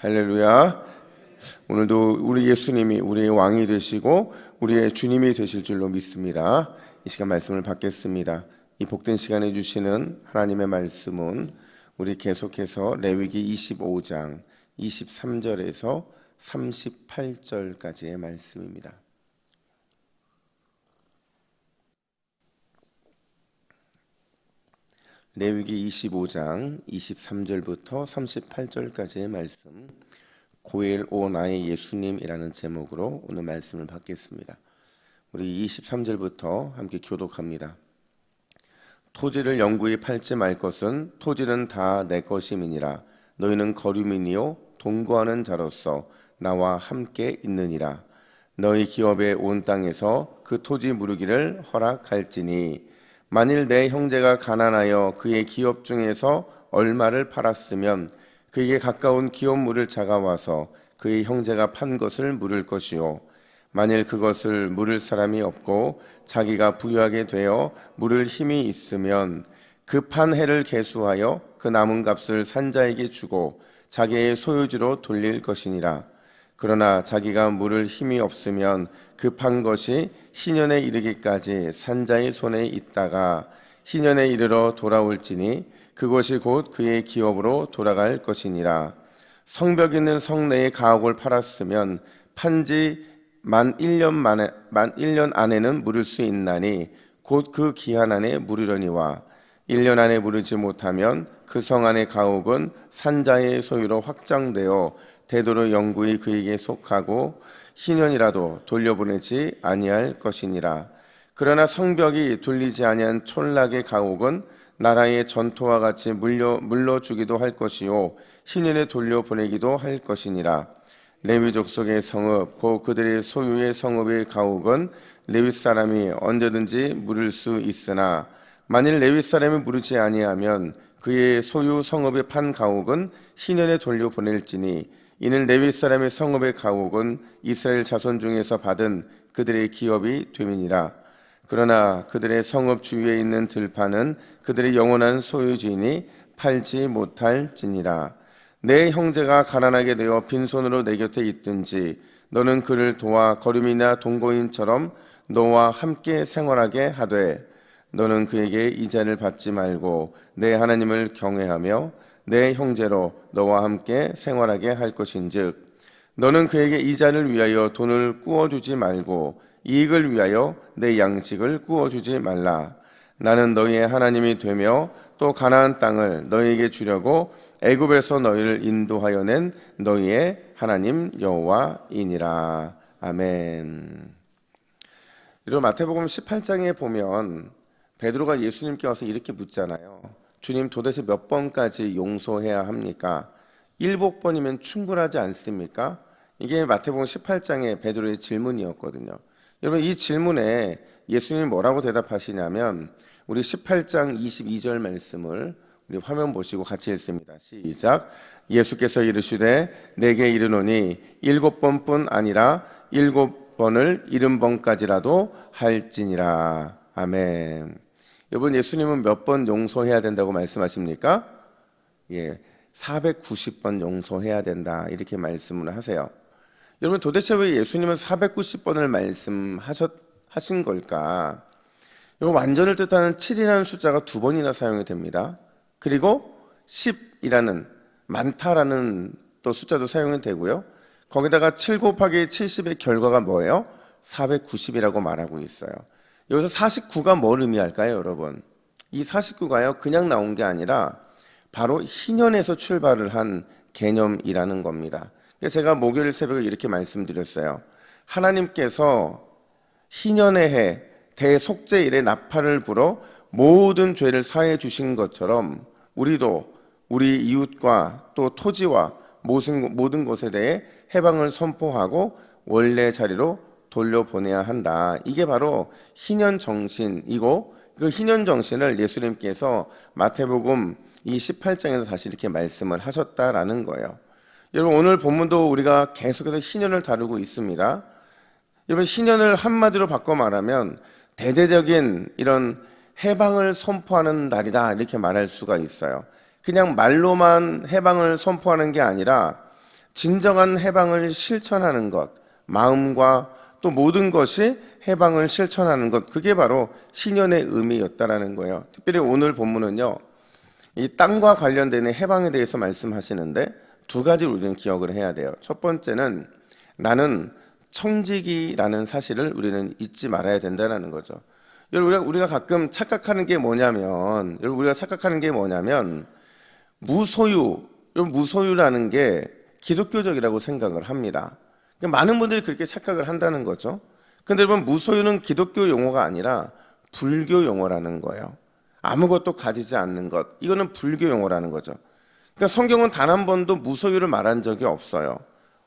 할렐루야. 오늘도 우리 예수님이 우리의 왕이 되시고 우리의 주님이 되실 줄로 믿습니다. 이 시간 말씀을 받겠습니다. 이 복된 시간에 주시는 하나님의 말씀은 우리 계속해서 레위기 25장 23절에서 38절까지의 말씀입니다. 레위기 25장 23절부터 38절까지의 말씀, 고엘 오 나의 예수님이라는 제목으로 오늘 말씀을 받겠습니다. 우리 23절부터 함께 교독합니다. 토지를 영구히 팔지 말 것은 토지는 다 내 것임이니라. 너희는 거류민이요 동거하는 자로서 나와 함께 있느니라. 너희 기업의 온 땅에서 그 토지 무르기를 허락할지니 만일 내 형제가 가난하여 그의 기업 중에서 얼마를 팔았으면 그에게 가까운 기업 물을 자가 와서 그의 형제가 판 것을 물을 것이요 만일 그것을 물을 사람이 없고 자기가 부유하게 되어 물을 힘이 있으면 그 판 해를 계수하여 그 남은 값을 산자에게 주고 자기의 소유지로 돌릴 것이니라. 그러나 자기가 물을 힘이 없으면 그 판 것이 희년에 이르기까지 산자의 손에 있다가 희년에 이르러 돌아올지니 그것이 곧 그의 기업으로 돌아갈 것이니라. 성벽 있는 성내의 가옥을 팔았으면 판지 만 1년 안에는 물을 수 있나니 곧 그 기한 안에 물으려니와 1년 안에 물으지 못하면 그 성 안의 가옥은 산자의 소유로 확장되어 되도록 영구히 그에게 속하고 희년이라도 돌려보내지 아니할 것이니라. 그러나 성벽이 둘리지 아니한 촌락의 가옥은 나라의 전토와 같이 물러주기도 할 것이요 희년에 돌려보내기도 할 것이니라. 레위 족속의 성읍 곧 그들의 소유의 성읍의 가옥은 레위 사람이 언제든지 물을 수 있으나 만일 레위 사람이 물으지 아니하면 그의 소유 성읍의 판 가옥은 희년에 돌려보낼지니 이는 레위 사람의 성읍의 가옥은 이스라엘 자손 중에서 받은 그들의 기업이 됨이니라. 그러나 그들의 성읍 주위에 있는 들판은 그들의 영원한 소유지니 팔지 못할지니라. 내 형제가 가난하게 되어 빈손으로 내 곁에 있든지 너는 그를 도와 거류민이나 동거인처럼 너와 함께 생활하게 하되 너는 그에게 이자를 받지 말고 내 하나님을 경외하며 내 형제로 너와 함께 생활하게 할 것인즉 너는 그에게 이자를 위하여 돈을 꾸어주지 말고 이익을 위하여 내 양식을 꾸어주지 말라. 나는 너희의 하나님이 되며 또 가나안 땅을 너희에게 주려고 애굽에서 너희를 인도하여 낸 너희의 하나님 여호와이니라. 아멘. 여러분 마태복음 18장에 보면 베드로가 예수님께 와서 이렇게 묻잖아요. 주님 도대체 몇 번까지 용서해야 합니까? 7번이면 충분하지 않습니까? 이게 마태복음 18장의 베드로의 질문이었거든요. 여러분 이 질문에 예수님이 뭐라고 대답하시냐면 우리 18장 22절 말씀을 우리 화면 보시고 같이 읽습니다. 시작. 예수께서 이르시되 내게 이르노니 7번뿐 아니라 7번을 70번까지라도 할지니라. 아멘. 여러분 예수님은 몇 번 용서해야 된다고 말씀하십니까? 490번 용서해야 된다 이렇게 말씀을 하세요. 여러분 도대체 왜 예수님은 490번을 말씀하신 걸까? 여러분 완전을 뜻하는 7이라는 숫자가 2번이나 사용이 됩니다. 그리고 10이라는 많다라는 또 숫자도 사용이 되고요. 거기다가 7 곱하기 70의 결과가 뭐예요? 490이라고 말하고 있어요. 여기서 49가 뭘 의미할까요, 여러분? 이 49가요, 그냥 나온 게 아니라 바로 희년에서 출발을 한 개념이라는 겁니다. 제가 목요일 새벽에 이렇게 말씀드렸어요. 하나님께서 희년의 해, 대속죄일에 나팔을 불어 모든 죄를 사해 주신 것처럼 우리도 우리 이웃과 또 토지와 모든 것에 대해 해방을 선포하고 원래 자리로 돌려보내야 한다. 이게 바로 희년 정신이고 그 희년 정신을 예수님께서 마태복음 이 18장에서 다시 이렇게 말씀을 하셨다라는 거예요. 여러분 오늘 본문도 우리가 계속해서 희년을 다루고 있습니다. 여러분 희년을 한마디로 바꿔 말하면 대대적인 이런 해방을 선포하는 날이다 이렇게 말할 수가 있어요. 그냥 말로만 해방을 선포하는 게 아니라 진정한 해방을 실천하는 것, 마음과 또 모든 것이 해방을 실천하는 것, 그게 바로 신년의 의미였다라는 거예요. 특별히 오늘 본문은요, 이 땅과 관련된 해방에 대해서 말씀하시는데 두 가지를 우리는 기억을 해야 돼요. 첫 번째는 나는 청지기라는 사실을 우리는 잊지 말아야 된다는 거죠. 여러분, 우리가 가끔 착각하는 게 뭐냐면, 무소유라는 게 기독교적이라고 생각을 합니다. 많은 분들이 그렇게 착각을 한다는 거죠. 근데 여러분, 무소유는 기독교 용어가 아니라 불교 용어라는 거예요. 아무것도 가지지 않는 것, 이거는 불교 용어라는 거죠. 그러니까 성경은 단 한 번도 무소유를 말한 적이 없어요.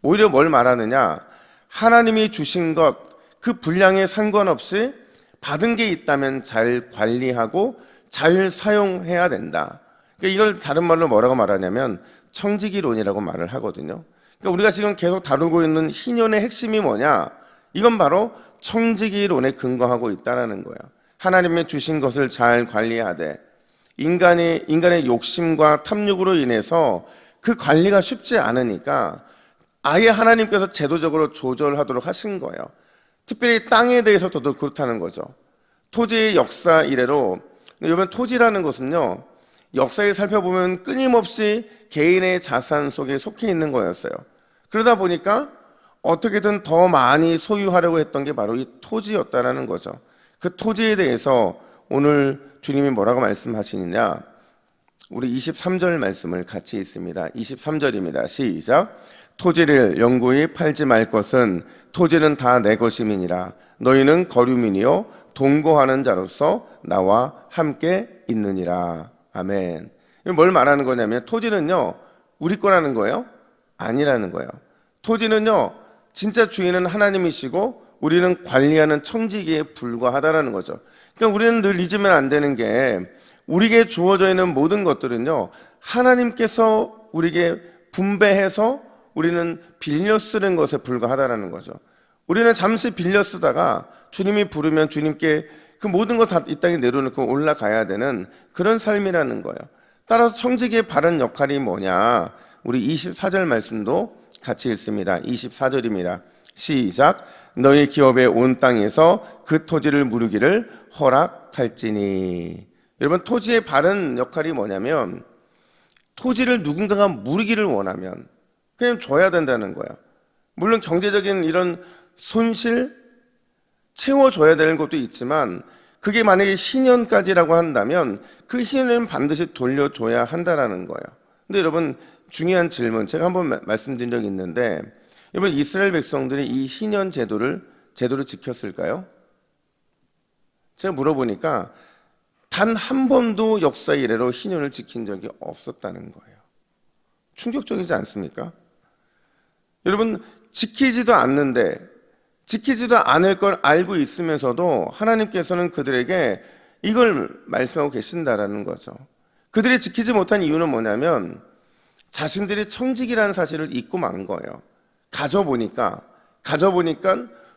오히려 뭘 말하느냐, 하나님이 주신 것, 그 분량에 상관없이 받은 게 있다면 잘 관리하고 잘 사용해야 된다. 그러니까 이걸 다른 말로 뭐라고 말하냐면 청지기론이라고 말을 하거든요. 그러니까 우리가 지금 계속 다루고 있는 희년의 핵심이 뭐냐, 이건 바로 청지기론에 근거하고 있다는 거예요. 하나님의 주신 것을 잘 관리하되 인간의 욕심과 탐욕으로 인해서 그 관리가 쉽지 않으니까 아예 하나님께서 제도적으로 조절하도록 하신 거예요. 특별히 땅에 대해서 더더욱 그렇다는 거죠. 토지의 역사 이래로, 이번 토지라는 것은요, 역사에 살펴보면 끊임없이 개인의 자산 속에 속해 있는 거였어요. 그러다 보니까 어떻게든 더 많이 소유하려고 했던 게 바로 이 토지였다라는 거죠. 그 토지에 대해서 오늘 주님이 뭐라고 말씀하시느냐, 우리 23절 말씀을 같이 읽습니다. 23절입니다. 시작. 토지를 영구히 팔지 말 것은 토지는 다 내 것임이니라. 너희는 거류민이요 동거하는 자로서 나와 함께 있느니라. 아멘. 뭘 말하는 거냐면 토지는요 우리 거라는 거예요? 아니라는 거예요. 토지는요 진짜 주인은 하나님이시고 우리는 관리하는 청지기에 불과하다라는 거죠. 그러니까 우리는 늘 잊으면 안 되는 게 우리에게 주어져 있는 모든 것들은요 하나님께서 우리에게 분배해서 우리는 빌려 쓰는 것에 불과하다라는 거죠. 우리는 잠시 빌려 쓰다가 주님이 부르면 주님께 그 모든 것 다 이 땅에 내려놓고 올라가야 되는 그런 삶이라는 거예요. 따라서 청지기의 바른 역할이 뭐냐, 우리 24절 말씀도 같이 읽습니다. 24절입니다. 시작. 너희 기업의 온 땅에서 그 토지를 무르기를 허락할지니. 여러분, 토지의 바른 역할이 뭐냐면 토지를 누군가가 무르기를 원하면 그냥 줘야 된다는 거예요. 물론 경제적인 이런 손실 채워줘야 되는 것도 있지만 그게 만약에 신년까지라고 한다면 그 신년은 반드시 돌려줘야 한다는 거예요. 근데 여러분, 중요한 질문, 제가 한번 말씀드린 적이 있는데, 여러분, 이스라엘 백성들이 이 신년 제도를 지켰을까요? 제가 물어보니까 단 한 번도 역사 이래로 신년을 지킨 적이 없었다는 거예요. 충격적이지 않습니까? 여러분, 지키지도 않을 걸 알고 있으면서도 하나님께서는 그들에게 이걸 말씀하고 계신다라는 거죠. 그들이 지키지 못한 이유는 뭐냐면 자신들이 청지기라는 사실을 잊고 만 거예요. 가져보니까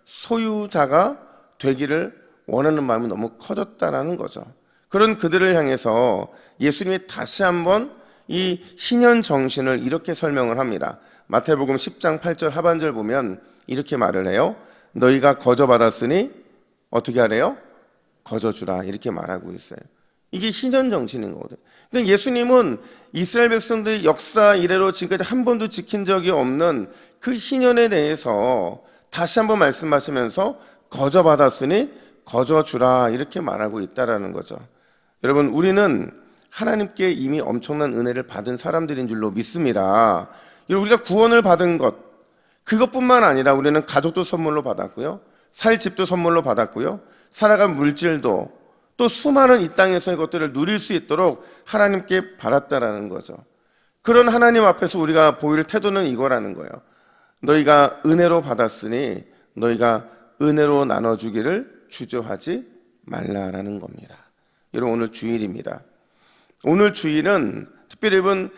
소유자가 되기를 원하는 마음이 너무 커졌다라는 거죠. 그런 그들을 향해서 예수님이 다시 한번 이 신년 정신을 이렇게 설명을 합니다. 마태복음 10장 8절 하반절 보면 이렇게 말을 해요. 너희가 거저받았으니 어떻게 하래요? 거저주라, 이렇게 말하고 있어요. 이게 신년 정신인 거거든요. 그러니까 예수님은 이스라엘 백성들이 역사 이래로 지금까지 한 번도 지킨 적이 없는 그 신년에 대해서 다시 한번 말씀하시면서 거저받았으니 거저주라, 이렇게 말하고 있다라는 거죠. 여러분, 우리는 하나님께 이미 엄청난 은혜를 받은 사람들인 줄로 믿습니다. 우리가 구원을 받은 것, 그것뿐만 아니라 우리는 가족도 선물로 받았고요, 살 집도 선물로 받았고요, 살아간 물질도, 또 수많은 이 땅에서의 것들을 누릴 수 있도록 하나님께 받았다라는 거죠. 그런 하나님 앞에서 우리가 보일 태도는 이거라는 거예요. 너희가 은혜로 받았으니 너희가 은혜로 나눠주기를 주저하지 말라라는 겁니다. 여러분, 오늘 주일입니다. 오늘 주일은 특별히 여러분,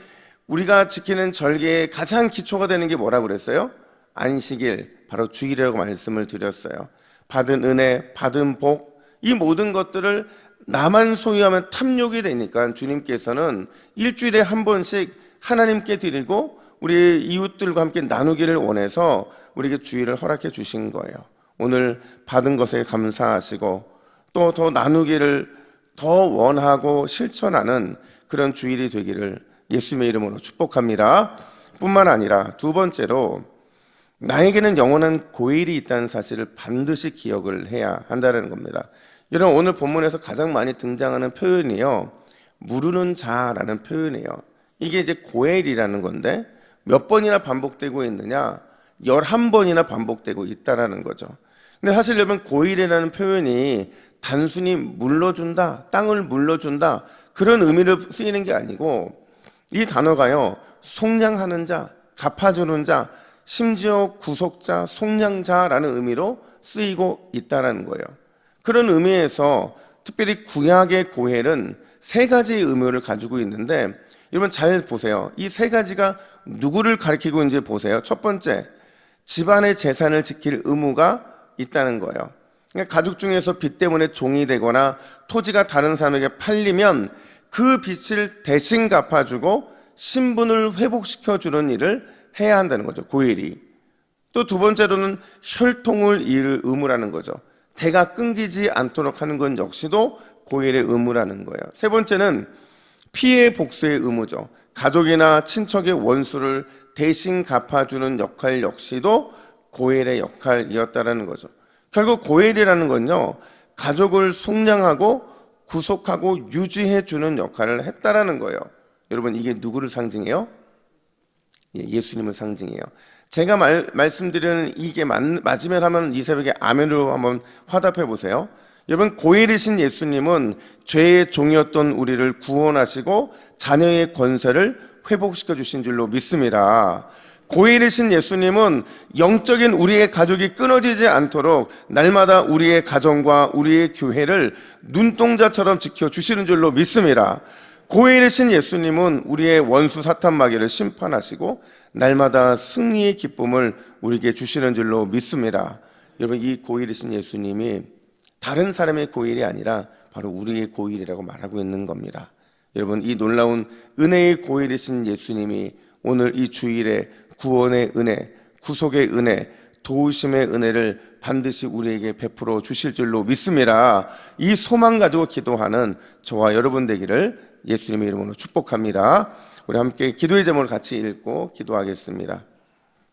우리가 지키는 절개의 가장 기초가 되는 게 뭐라고 그랬어요? 안식일, 바로 주일이라고 말씀을 드렸어요. 받은 은혜, 받은 복, 이 모든 것들을 나만 소유하면 탐욕이 되니까 주님께서는 일주일에 한 번씩 하나님께 드리고 우리 이웃들과 함께 나누기를 원해서 우리에게 주일을 허락해 주신 거예요. 오늘 받은 것에 감사하시고 또 더 나누기를 더 원하고 실천하는 그런 주일이 되기를 예수님의 이름으로 축복합니다. 뿐만 아니라 두 번째로 나에게는 영원한 고일이 있다는 사실을 반드시 기억을 해야 한다는 겁니다. 여러분, 오늘 본문에서 가장 많이 등장하는 표현이요, 무르는 자라는 표현이에요. 이게 이제 고엘이라는 건데 몇 번이나 반복되고 있느냐? 11번이나 반복되고 있다라는 거죠. 근데 사실 여러분, 고일이라는 표현이 단순히 물러준다, 땅을 물러준다 그런 의미로 쓰이는 게 아니고, 이 단어가요, 속량하는 자, 갚아주는 자, 심지어 구속자, 속량자라는 의미로 쓰이고 있다는 거예요. 그런 의미에서 특별히 구약의 고엘은 세 가지의 의미를 가지고 있는데, 여러분 잘 보세요. 이 세 가지가 누구를 가리키고 있는지 보세요. 첫 번째, 집안의 재산을 지킬 의무가 있다는 거예요. 그러니까 가족 중에서 빚 때문에 종이 되거나 토지가 다른 사람에게 팔리면 그 빚을 대신 갚아주고 신분을 회복시켜주는 일을 해야 한다는 거죠, 고일이. 또 두 번째로는 혈통을 이을 의무라는 거죠. 대가 끊기지 않도록 하는 건 역시도 고일의 의무라는 거예요. 세 번째는 피해 복수의 의무죠. 가족이나 친척의 원수를 대신 갚아주는 역할 역시도 고일의 역할이었다라는 거죠. 결국 고일이라는 건요, 가족을 속량하고 구속하고 유지해주는 역할을 했다라는 거예요. 여러분, 이게 누구를 상징해요? 예수님을 상징해요. 제가 말씀드리는 이게 맞으면 하면 이 새벽에 아멘으로 한번 화답해 보세요. 여러분, 고일이신 예수님은 죄의 종이었던 우리를 구원하시고 자녀의 권세를 회복시켜 주신 줄로 믿습니다. 고일이신 예수님은 영적인 우리의 가족이 끊어지지 않도록 날마다 우리의 가정과 우리의 교회를 눈동자처럼 지켜주시는 줄로 믿습니다. 고일이신 예수님은 우리의 원수 사탄 마귀를 심판하시고 날마다 승리의 기쁨을 우리에게 주시는 줄로 믿습니다. 여러분, 이 고일이신 예수님이 다른 사람의 고일이 아니라 바로 우리의 고일이라고 말하고 있는 겁니다. 여러분, 이 놀라운 은혜의 고일이신 예수님이 오늘 이 주일에 구원의 은혜, 구속의 은혜, 도우심의 은혜를 반드시 우리에게 베풀어 주실 줄로 믿습니다. 이 소망 가지고 기도하는 저와 여러분 되기를 예수님의 이름으로 축복합니다. 우리 함께 기도의 제목을 같이 읽고 기도하겠습니다.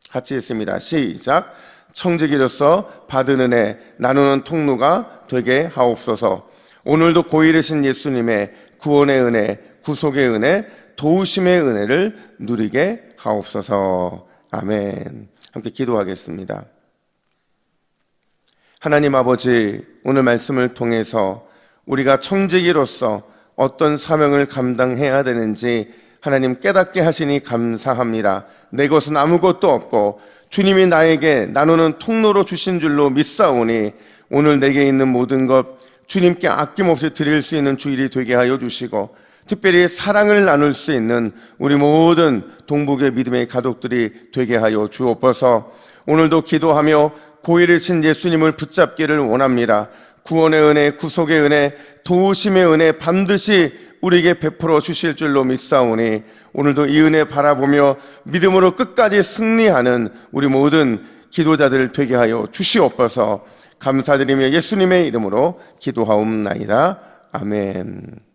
같이 읽습니다. 시작. 청지기로서 받은 은혜 나누는 통로가 되게 하옵소서. 오늘도 고일이신 예수님의 구원의 은혜, 구속의 은혜, 도우심의 은혜를 누리게 하옵소서. 아멘. 함께 기도하겠습니다. 하나님 아버지, 오늘 말씀을 통해서 우리가 청지기로서 어떤 사명을 감당해야 되는지 하나님 깨닫게 하시니 감사합니다. 내 것은 아무것도 없고 주님이 나에게 나누는 통로로 주신 줄로 믿사오니 오늘 내게 있는 모든 것 주님께 아낌없이 드릴 수 있는 주일이 되게 하여 주시고, 특별히 사랑을 나눌 수 있는 우리 모든 동북의 믿음의 가족들이 되게 하여 주옵소서. 오늘도 기도하며 고일이신 예수님을 붙잡기를 원합니다. 구원의 은혜, 구속의 은혜, 도우심의 은혜 반드시 우리에게 베풀어 주실 줄로 믿사오니 오늘도 이 은혜 바라보며 믿음으로 끝까지 승리하는 우리 모든 기도자들 되게 하여 주시옵소서. 감사드리며 예수님의 이름으로 기도하옵나이다. 아멘.